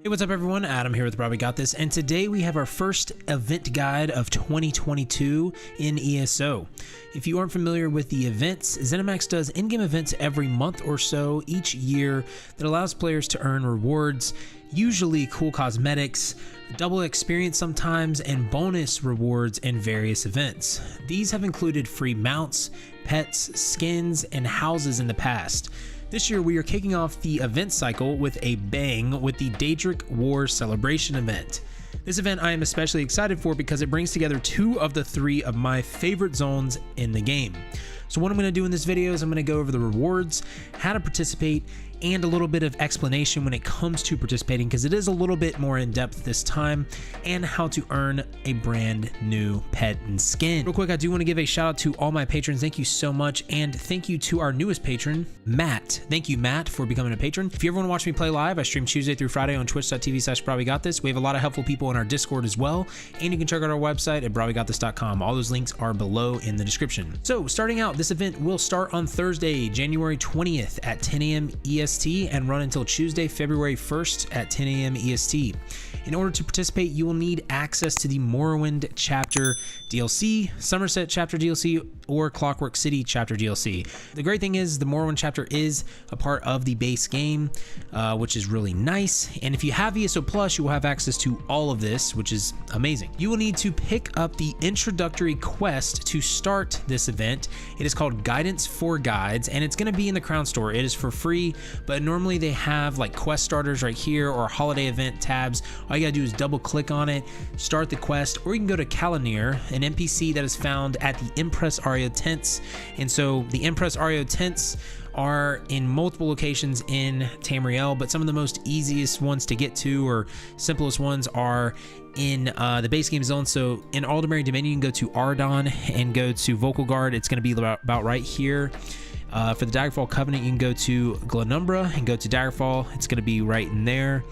Hey, what's up everyone? Adam here with Probably Got This, and today we have our first event guide of 2022 in ESO. If you aren't familiar with the events, ZeniMax does in-game events every month or so each year that allows players to earn rewards, usually cool cosmetics, double experience sometimes, and bonus rewards in various events. These have included free mounts, pets, skins, and houses in the past. This year, we are kicking off the event cycle with a bang with the Daedric War Celebration event. This event I am especially excited for because it brings together two of the three of my favorite zones in the game. So what I'm going to do in this video is I'm going to go over the rewards, how to participate, and a little bit of explanation when it comes to participating, because it is a little bit more in depth this time, and how to earn a brand new pet and skin. Real quick, I do want to give a shout out to all my patrons. Thank you so much, and thank you to our newest patron, Matt. Thank you, Matt, for becoming a patron. If you ever want to watch me play live, I stream Tuesday through Friday on twitch.tv/probablygotthis. We have a lot of helpful people in our Discord as well, and you can check out our website at probablygotthis.com. All those links are below in the description. So starting out, this event will start on Thursday, January 20th at 10 a.m. EST and run until Tuesday, February 1st at 10 a.m. EST. In order to participate, you will need access to the Morrowind Chapter DLC, Somerset Chapter DLC, or Clockwork City Chapter DLC. The great thing is the Morrowind Chapter is a part of the base game, which is really nice. And if you have ESO Plus, you will have access to all of this, which is amazing. You will need to pick up the introductory quest to start this event. It is called Guidance for Guides, and it's going to be in the Crown Store. It is for free, but normally they have like quest starters right here or holiday event tabs. All you gotta do is double click on it, start the quest, or you can go to Kalanir, an NPC that is found at the Empress Aria tents. And so the Empress Aria tents are in multiple locations in Tamriel, but some of the most easiest ones to get to or simplest ones are in the base game zone. So in Aldermary Dominion, you can go to Ardon and go to Vocal Guard. It's going to be about right here. For the Daggerfall Covenant, you can go to Glanumbra and go to Daggerfall. It's going to be right in there.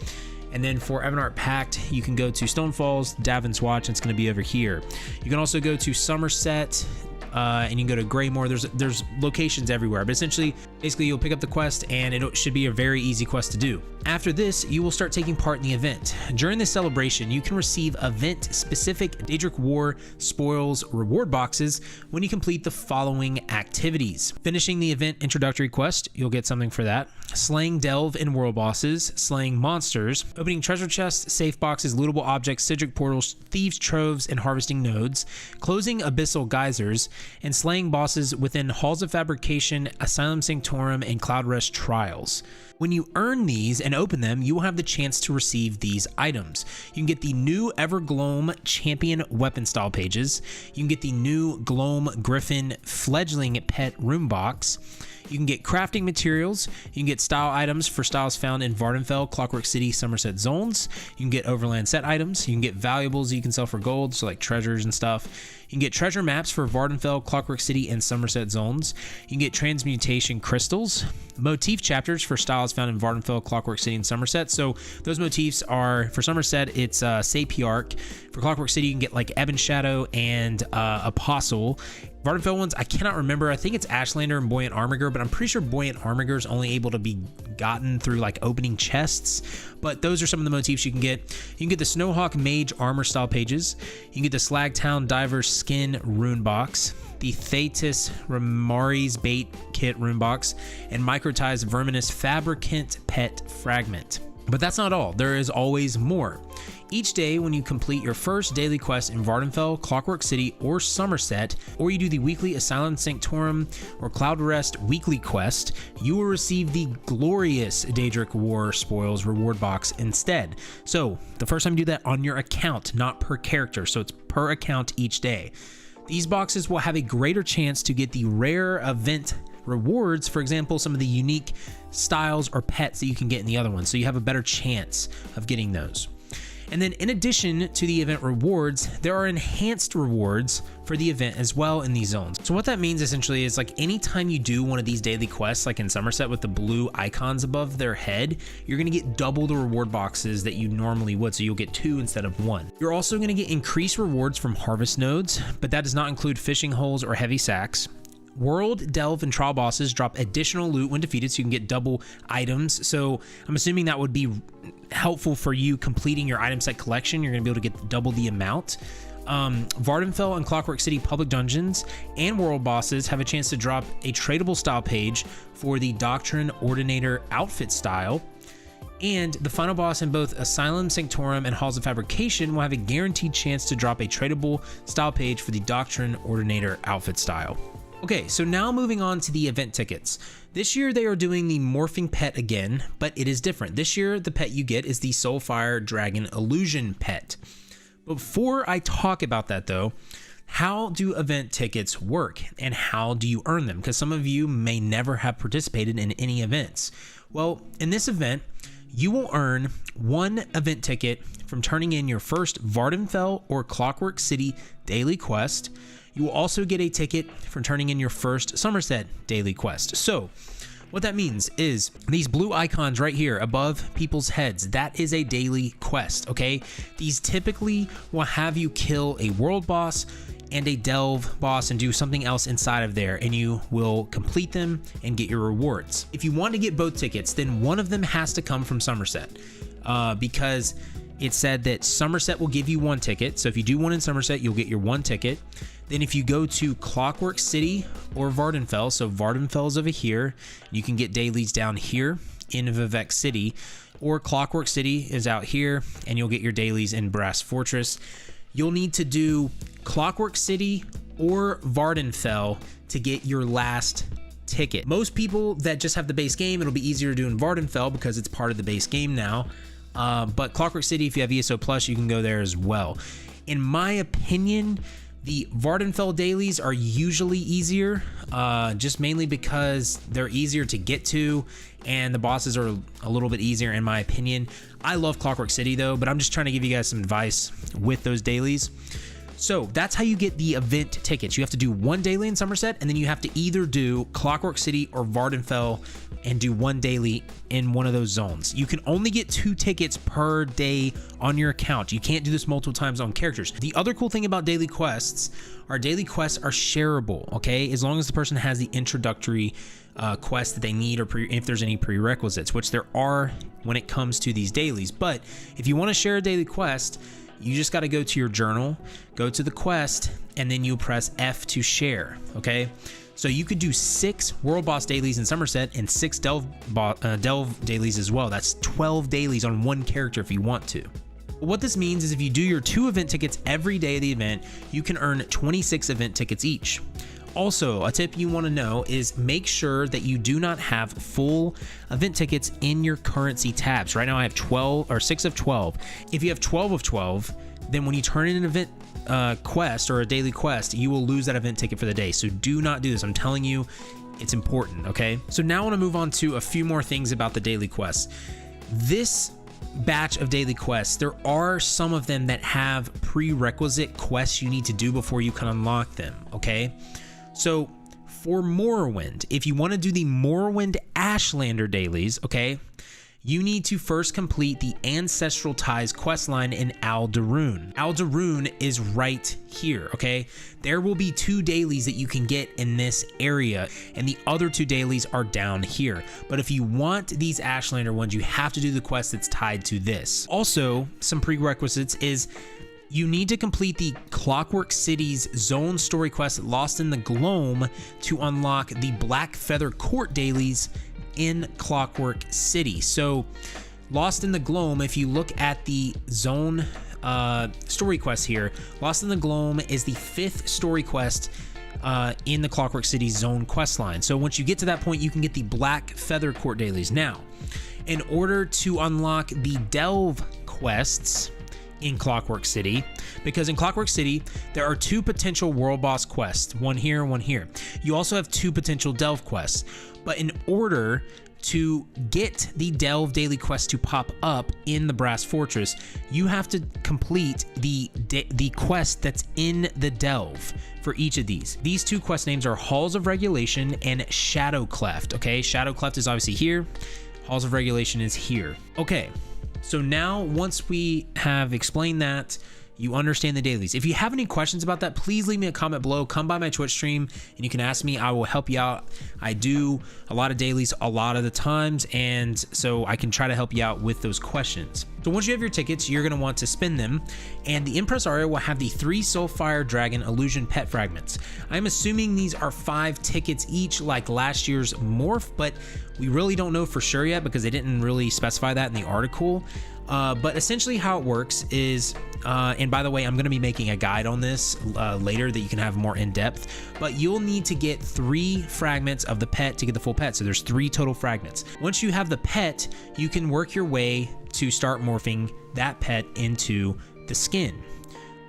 And then for Evanart Pact, you can go to Stonefalls, Davin's Watch, and it's going to be over here. You can also go to Somerset, and you can go to Greymore. There's locations everywhere, but basically you'll pick up the quest and it should be a very easy quest to do. After this, you will start taking part in the event. During this celebration, you can receive event-specific Daedric War spoils reward boxes when you complete the following activities. Finishing the event introductory quest, you'll get something for that. Slaying Delve and World Bosses, slaying monsters, opening treasure chests, safe boxes, lootable objects, Sidric portals, thieves' troves, and harvesting nodes, closing abyssal geysers, and slaying bosses within Halls of Fabrication, Asylum Sanctorum, and Cloudrest Trials. When you earn these and open them, you will have the chance to receive these items. You can get the new Evergloam Champion Weapon Style pages. You can get the new Gloam Griffin Fledgling Pet Room Box. You can get crafting materials. You can get style items for styles found in Vardenfell, Clockwork City, Somerset zones. You can get overland set items. You can get valuables that you can sell for gold, so like treasures and stuff. You can get treasure maps for Vardenfell, Clockwork City, and Somerset zones. You can get transmutation crystals, motif chapters for styles found in Vardenfell, Clockwork City, and Somerset. So those motifs are, for Somerset, it's Sapiarch. For Clockwork City, you can get like Ebon Shadow and Apostle. Vardenfell ones, I cannot remember. I think it's Ashlander and Buoyant Armiger, but I'm pretty sure Buoyant Armiger is only able to be gotten through like opening chests. But those are some of the motifs you can get. You can get the Snowhawk Mage armor style pages. You can get the Slagtown Diver Skin rune box, the Thetis Ramari's Bait Kit rune box, and Microtized Verminous Fabricant Pet Fragment. But that's not all. There is always more. Each day when you complete your first daily quest in Vardenfell, Clockwork City, or Somerset, or you do the weekly Asylum Sanctorum or Cloudrest weekly quest, you will receive the glorious Daedric War Spoils reward box instead. So the first time you do that on your account, not per character, so it's per account each day. These boxes will have a greater chance to get the rare event rewards, for example, some of the unique styles or pets that you can get in the other ones, so you have a better chance of getting those. And then in addition to the event rewards, there are enhanced rewards for the event as well in these zones. So what that means essentially is like anytime you do one of these daily quests, like in Somerset with the blue icons above their head, you're gonna get double the reward boxes that you normally would. So you'll get 2 instead of 1. You're also gonna get increased rewards from harvest nodes, but that does not include fishing holes or heavy sacks. World, Delve, and Trial bosses drop additional loot when defeated, so you can get double items. So I'm assuming that would be helpful for you completing your item set collection. You're going to be able to get double the amount. Vardenfell and Clockwork City public dungeons and world bosses have a chance to drop a tradable style page for the Doctrine Ordinator outfit style. And the final boss in both Asylum, Sanctorum, and Halls of Fabrication will have a guaranteed chance to drop a tradable style page for the Doctrine Ordinator outfit style. Okay, so now moving on to the event tickets. This year they are doing the morphing pet again, but it is different. This year the pet you get is the Soulfire Dragon Illusion pet. Before I talk about that though, how do event tickets work and how do you earn them? Because some of you may never have participated in any events. Well, in this event, you will earn one event ticket from turning in your first Vardenfell or Clockwork City daily quest. You will also get a ticket from turning in your first Somerset daily quest. So what that means is these blue icons right here above people's heads, that is a daily quest, okay? These typically will have you kill a world boss and a delve boss and do something else inside of there, and you will complete them and get your rewards. If you want to get both tickets, then one of them has to come from Somerset, because it said that Somerset will give you one ticket. So if you do one in Somerset, you'll get your one ticket. Then if you go to Clockwork City or Vardenfell, so Vardenfell is over here, you can get dailies down here in Vivec City, or Clockwork City is out here and you'll get your dailies in Brass Fortress. You'll need to do Clockwork City or Vardenfell to get your last ticket. Most people that just have the base game, it'll be easier to do in Vardenfell because it's part of the base game now. But Clockwork City, if you have ESO Plus, you can go there as well. In my opinion, the Vardenfell dailies are usually easier, just mainly because they're easier to get to and the bosses are a little bit easier in my opinion. I love Clockwork City though, but I'm just trying to give you guys some advice with those dailies. So that's how you get the event tickets. You have to do one daily in Somerset, and then you have to either do Clockwork City or Vardenfell and do one daily in one of those zones. You can only get 2 tickets per day on your account. You can't do this multiple times on characters. The other cool thing about daily quests are shareable, okay? As long as the person has the introductory quest that they need, or if there's any prerequisites, which there are when it comes to these dailies. But if you want to share a daily quest, you just got to go to your journal, go to the quest, and then you press F to share, okay? So you could do 6 World Boss dailies in Somerset and 6 Delve dailies as well. That's 12 dailies on one character if you want to. What this means is if you do your 2 event tickets every day of the event, you can earn 26 event tickets each. Also, a tip you want to know is make sure that you do not have full event tickets in your currency tabs. Right now I have 6 of 12. If you have 12 of 12, then when you turn in an event quest or a daily quest, you will lose that event ticket for the day. So do not do this. I'm telling you, it's important, okay? So now I want to move on to a few more things about the daily quests. This batch of daily quests, there are some of them that have prerequisite quests you need to do before you can unlock them, okay? So for Morrowind, if you want to do the Morrowind Ashlander dailies, okay, you need to first complete the Ancestral Ties questline in Aldaroon. Aldaroon is right here, okay? There will be 2 dailies that you can get in this area, and the other 2 dailies are down here. But if you want these Ashlander ones, you have to do the quest that's tied to this. Also, some prerequisites is you need to complete the Clockwork City's Zone Story Quest Lost in the Gloam to unlock the Black Feather Court dailies in Clockwork City. So Lost in the Gloam, if you look at the Zone story quest here, Lost in the Gloam is the 5th story quest in the Clockwork City Zone quest line. So once you get to that point, you can get the Black Feather Court dailies. Now, in order to unlock the Delve quests in Clockwork City, because in Clockwork City there are 2 potential world boss quests, one here, one here. You also have 2 potential delve quests, but in order to get the delve daily quest to pop up in the Brass Fortress, you have to complete the quest that's in the delve for each of these. These 2 quest names are Halls of Regulation and Shadow Cleft, okay? Shadow Cleft is obviously here, Halls of Regulation is here. Okay, so now once we have explained that, you understand the dailies. If you have any questions about that, please leave me a comment below. Come by my Twitch stream and you can ask me. I will help you out. I do a lot of dailies a lot of the times, and so I can try to help you out with those questions. So once you have your tickets, you're going to want to spin them, and the Impresario will have the 3 Soulfire Dragon Illusion Pet Fragments. I'm assuming these are 5 tickets each like last year's Morph, but we really don't know for sure yet because they didn't really specify that in the article. But essentially how it works is, and by the way, I'm going to be making a guide on this later that you can have more in depth, but you'll need to get 3 fragments of the pet to get the full pet. So there's 3 total fragments. Once you have the pet, you can work your way to start morphing that pet into the skin.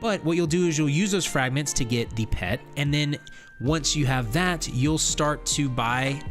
But what you'll do is you'll use those fragments to get the pet, and then once you have that, you'll start to buy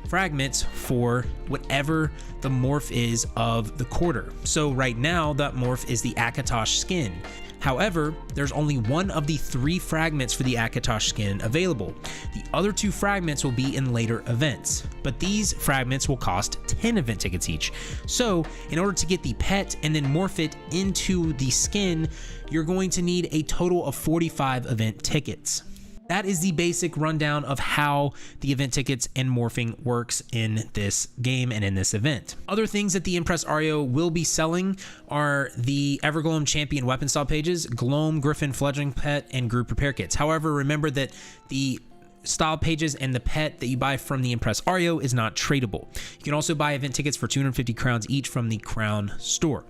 fragments for whatever the morph is of the quarter. So right now that morph is the Akatosh skin. However, there's only one of the 3 fragments for the Akatosh skin available. The other 2 fragments will be in later events, but these fragments will cost 10 event tickets each. So in order to get the pet and then morph it into the skin, you're going to need a total of 45 event tickets. That is the basic rundown of how the event tickets and morphing works in this game and in this event. Other things that the Impresario will be selling are the Evergloam Champion Weapon Style pages, Gloam Griffin Fledgling Pet, and Group Repair Kits. However, remember that the style pages and the pet that you buy from the Impresario is not tradable. You can also buy event tickets for 250 crowns each from the Crown store.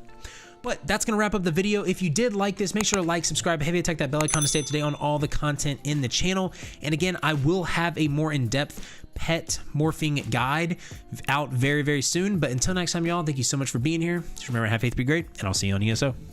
But that's going to wrap up the video. If you did like this, make sure to like, subscribe, heavy attack that bell icon to stay up to date on all the content in the channel. And again, I will have a more in-depth pet morphing guide out very, very soon. But until next time, y'all, thank you so much for being here. Just remember, have faith, be great, and I'll see you on ESO.